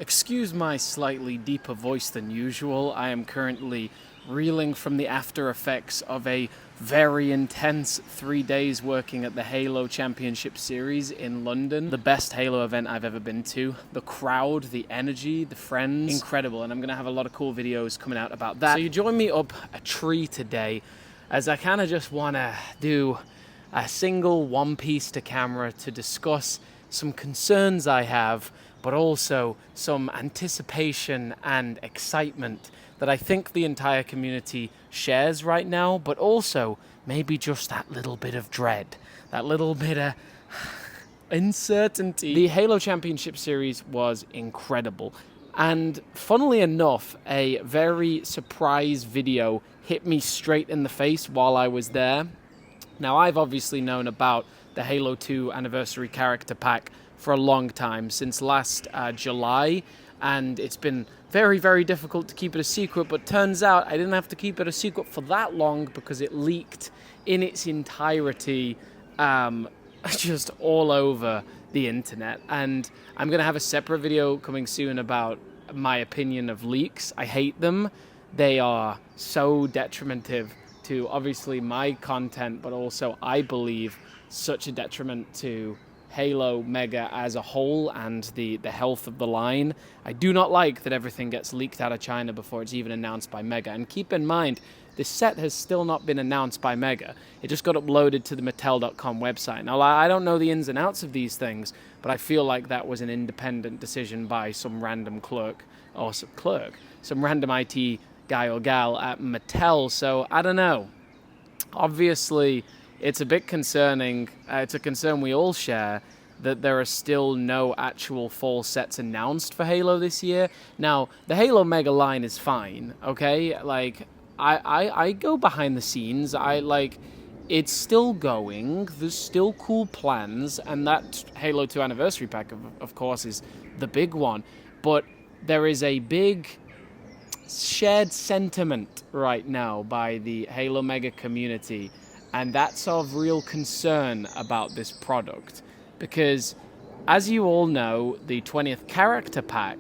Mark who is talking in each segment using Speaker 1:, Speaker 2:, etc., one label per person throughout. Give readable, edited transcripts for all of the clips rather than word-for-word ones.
Speaker 1: Excuse my slightly deeper voice than usual. I am currently reeling from the after effects of a very intense 3 days working at the Halo Championship Series in London. The best Halo event I've ever been to. The crowd, the energy, the friends, incredible. And I'm going to have a lot of cool videos coming out about that. So you join me up a tree today as I kind of just want to do a single one piece to camera to discuss some concerns I have, but also some anticipation and excitement that I think the entire community shares right now, but also maybe just that little bit of dread, that little bit of uncertainty. The Halo Championship Series was incredible, and funnily enough, a very surprise video hit me straight in the face while I was there. Now, I've obviously known about the Halo 2 Anniversary Character Pack for a long time, since last July, and it's been very, very difficult to keep it a secret, but turns out I didn't have to keep it a secret for that long because it leaked in its entirety just all over the internet. And I'm going to have a separate video coming soon about my opinion of leaks. I hate them. They are so detrimental to obviously my content, but also I believe such a detriment to Halo Mega as a whole and the health of the line. I do not like that everything gets leaked out of China before it's even announced by Mega. And keep in mind, this set has still not been announced by Mega. It just got uploaded to the Mattel.com website. Now, I don't know the ins and outs of these things, but I feel like that was an independent decision by some random some random IT guy or gal at Mattel. So I don't know. Obviously, it's a bit concerning. It's a concern we all share that there are still no actual fall sets announced for Halo this year. Now, the Halo Mega line is fine, okay? Like, I go behind the scenes. It's still going. There's still cool plans, and that Halo 2 Anniversary Pack, of course, is the big one. But there is a big shared sentiment right now by the Halo Mega community, and that's of real concern about this product, because as you all know, the 20th Character Pack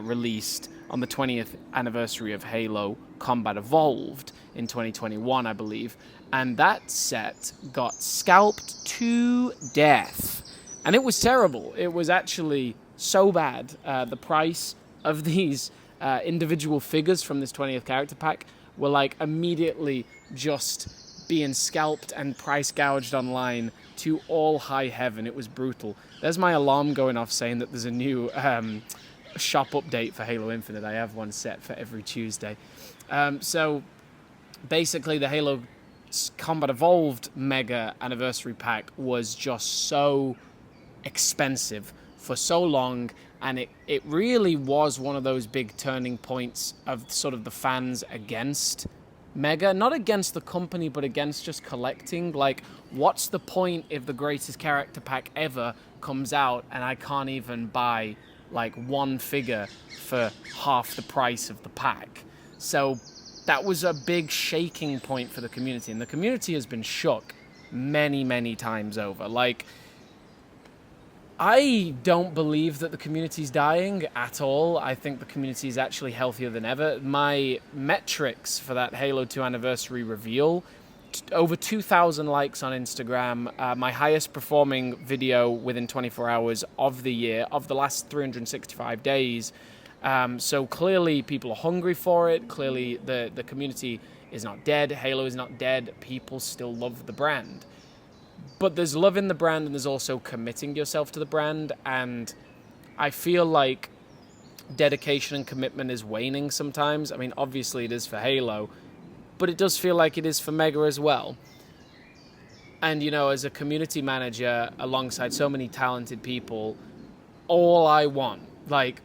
Speaker 1: released on the 20th anniversary of Halo Combat Evolved in 2021, I believe, and that set got scalped to death, and it was terrible. It was actually so bad. The price of these individual figures from this 20th Character Pack were like immediately just being scalped and price gouged online to all high heaven. It was brutal. There's my alarm going off saying that there's a new shop update for Halo Infinite. I have one set for every Tuesday. So basically the Halo Combat Evolved Mega Anniversary Pack was just so expensive for so long, and it really was one of those big turning points of sort of the fans against Mega, not against the company, but against just collecting. Like, what's the point if the greatest character pack ever comes out and I can't even buy like one figure for half the price of the pack? So that was a big shaking point for the community, and the community has been shook many, many times over. Like, I don't believe that the community's dying at all. I think the community is actually healthier than ever. My metrics for that Halo 2 anniversary reveal, over 2,000 likes on Instagram, my highest performing video within 24 hours of the year, of the last 365 days. So clearly people are hungry for it. Clearly the community is not dead. Halo is not dead. People still love the brand. But there's love in the brand, and there's also committing yourself to the brand, and I feel like dedication and commitment is waning sometimes. I mean, obviously it is for Halo, but it does feel like it is for Mega as well. And, you know, as a community manager alongside so many talented people, all I want, like,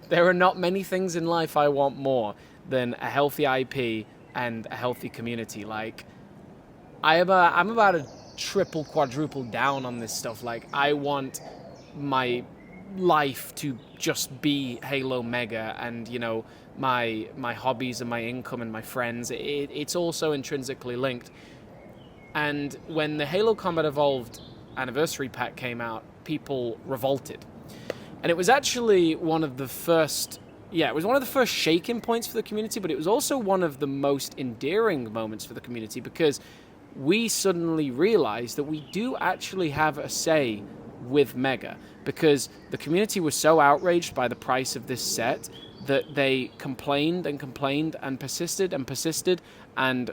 Speaker 1: there are not many things in life I want more than a healthy IP and a healthy community. Like, I'm about to triple, quadruple down on this stuff. Like, I want my life to just be Halo Mega, and, you know, my hobbies and my income and my friends, it's also intrinsically linked. And when the Halo Combat Evolved Anniversary Pack came out, people revolted. And it was actually one of the first, it was one of the first shaking points for the community, but it was also one of the most endearing moments for the community, because we suddenly realized that we do actually have a say with Mega, because the community was so outraged by the price of this set that they complained and complained and persisted, and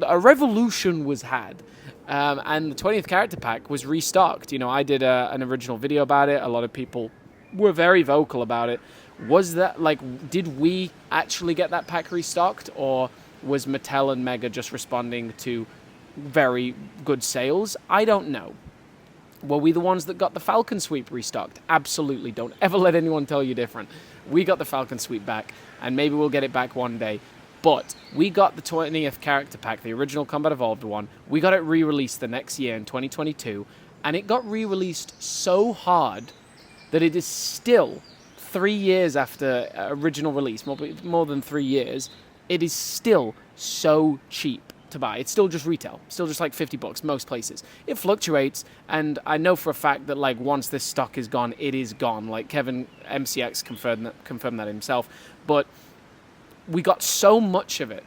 Speaker 1: a revolution was had. And the 20th character pack was restocked. I did an original video about it. A lot of people were very vocal about it. Was that, did we actually get that pack restocked, or was Mattel and Mega just responding to very good sales? I don't know. Were we the ones that got the Falcon Sweep restocked? Absolutely. Don't ever let anyone tell you different. We got the Falcon Sweep back, and maybe we'll get it back one day. But we got the 20th character pack, the original Combat Evolved one. We got it re-released the next year in 2022, and it got re-released so hard that it is still 3 years after original release, more than 3 years. It is still so cheap to buy. It's still just retail, still just like $50 most places. It fluctuates, and I know for a fact that once this stock is gone, it is gone. Kevin MCX confirmed that himself. But we got so much of it,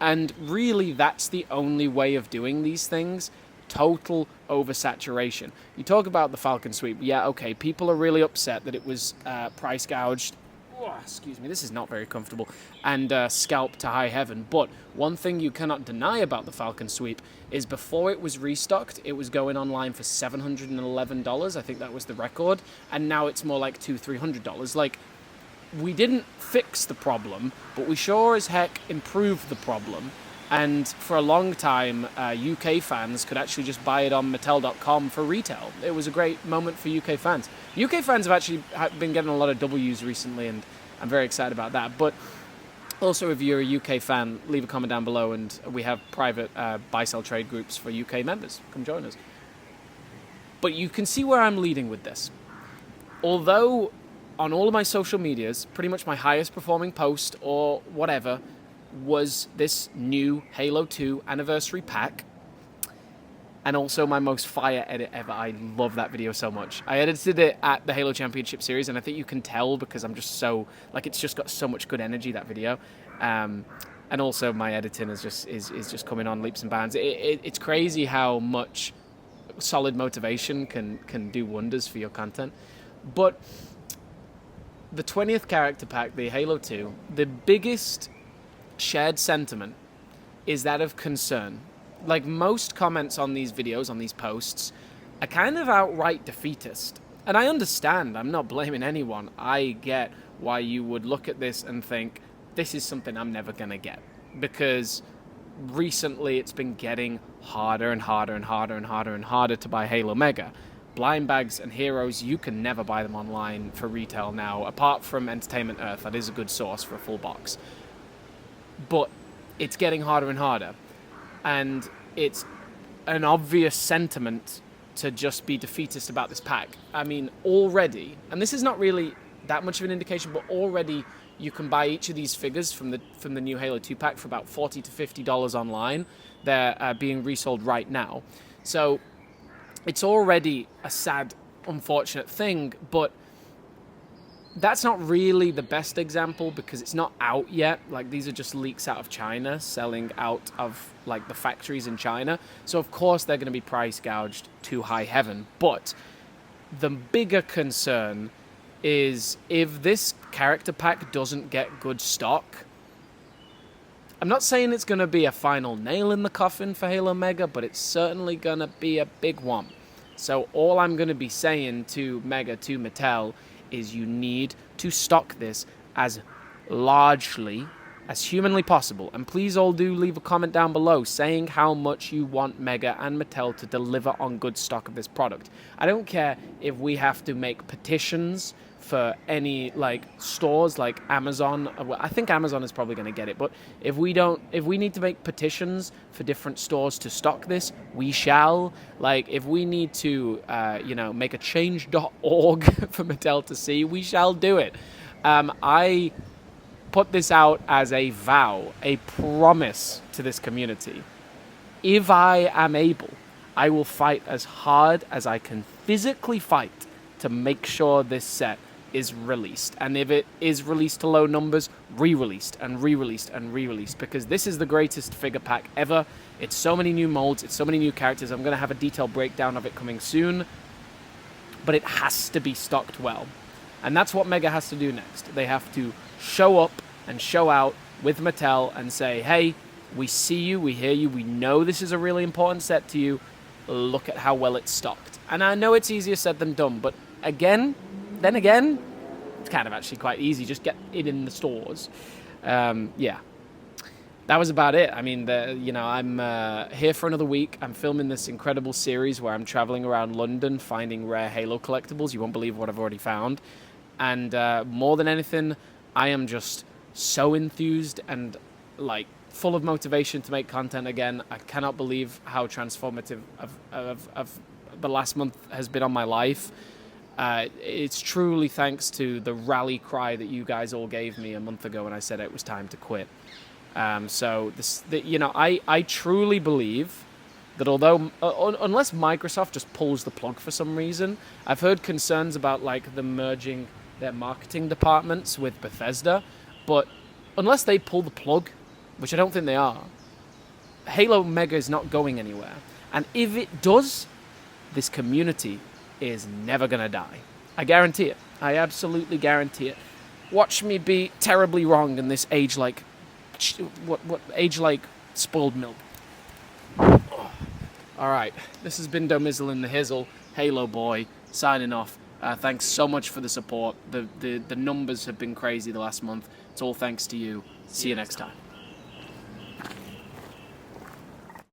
Speaker 1: and really that's the only way of doing these things. Total oversaturation. You talk about the Falcon Sweep. Yeah, okay, people are really upset that it was price gouged. Oh, excuse me, this is not very comfortable. And scalped to high heaven. But one thing you cannot deny about the Falcon Sweep is before it was restocked, it was going online for $711. I think that was the record. And now it's more like $200-300. We didn't fix the problem, but we sure as heck improved the problem. And for a long time, UK fans could actually just buy it on Mattel.com for retail. It was a great moment for UK fans. UK fans have actually been getting a lot of W's recently, and I'm very excited about that. But also, if you're a UK fan, leave a comment down below, and we have private buy-sell trade groups for UK members. Come join us. But you can see where I'm leading with this. Although on all of my social medias, pretty much my highest performing post or whatever was this new Halo 2 anniversary pack, and also my most fire edit ever. I love that video so much. I edited it at the Halo Championship Series, and I think you can tell because I'm just so, it's just got so much good energy, that video. And also my editing is just coming on leaps and bounds. It's crazy how much solid motivation can do wonders for your content. But the 20th character pack, the Halo 2, the biggest shared sentiment is that of concern. Most comments on these videos, on these posts, are kind of outright defeatist. And I understand, I'm not blaming anyone. I get why you would look at this and think, this is something I'm never going to get. Because recently it's been getting harder and harder and harder and harder and harder to buy Halo Mega. Blind bags and heroes, you can never buy them online for retail now, apart from Entertainment Earth. That is a good source for a full box. But it's getting harder and harder. And it's an obvious sentiment to just be defeatist about this pack. I mean, already, and this is not really that much of an indication, but already you can buy each of these figures from the new Halo 2 pack for about $40 to $50 online. They're being resold right now. So it's already a sad, unfortunate thing, but that's not really the best example because it's not out yet. These are just leaks out of China, selling out of the factories in China. So of course they're going to be price gouged to high heaven. But the bigger concern is if this character pack doesn't get good stock. I'm not saying it's going to be a final nail in the coffin for Halo Mega, but it's certainly going to be a big one. So all I'm going to be saying to Mega, to Mattel, is you need to stock this as largely as humanly possible. And please all do leave a comment down below saying how much you want Mega and Mattel to deliver on good stock of this product. I don't care if we have to make petitions for any stores like Amazon. I think Amazon is probably going to get it, but if we need to make petitions for different stores to stock this, we shall. If we need to make a change.org for Mattel to see, we shall do it. I put this out as a vow, a promise to this community. If I am able, I will fight as hard as I can physically fight to make sure this set is released. And if it is released to low numbers, re-released and re-released and re-released, because this is the greatest figure pack ever. It's so many new molds, it's so many new characters. I'm going to have a detailed breakdown of it coming soon, but it has to be stocked well. And that's what Mega has to do next. They have to show up and show out with Mattel and say, hey, we see you, we hear you, we know this is a really important set to you. Look at how well it's stocked. And I know it's easier said than done, but then again, it's kind of actually quite easy. Just get it in the stores. Yeah, that was about it. I mean, I'm here for another week. I'm filming this incredible series where I'm traveling around London finding rare Halo collectibles. You won't believe what I've already found. And more than anything, I am just so enthused and like full of motivation to make content again. I cannot believe how transformative of the last month has been on my life. It's truly thanks to the rally cry that you guys all gave me a month ago when I said it was time to quit. I truly believe that although, unless Microsoft just pulls the plug for some reason, I've heard concerns about like them merging their marketing departments with Bethesda, but unless they pull the plug, which I don't think they are, Halo Mega is not going anywhere. And if it does, this community is never going to die. I guarantee it. I absolutely guarantee it. Watch me be terribly wrong in this age like spoiled milk. Oh. All right, this has been Domizzle in the Hizzle, Halo Boy, signing off. Thanks so much for the support. The numbers have been crazy the last month. It's all thanks to you. See you next time.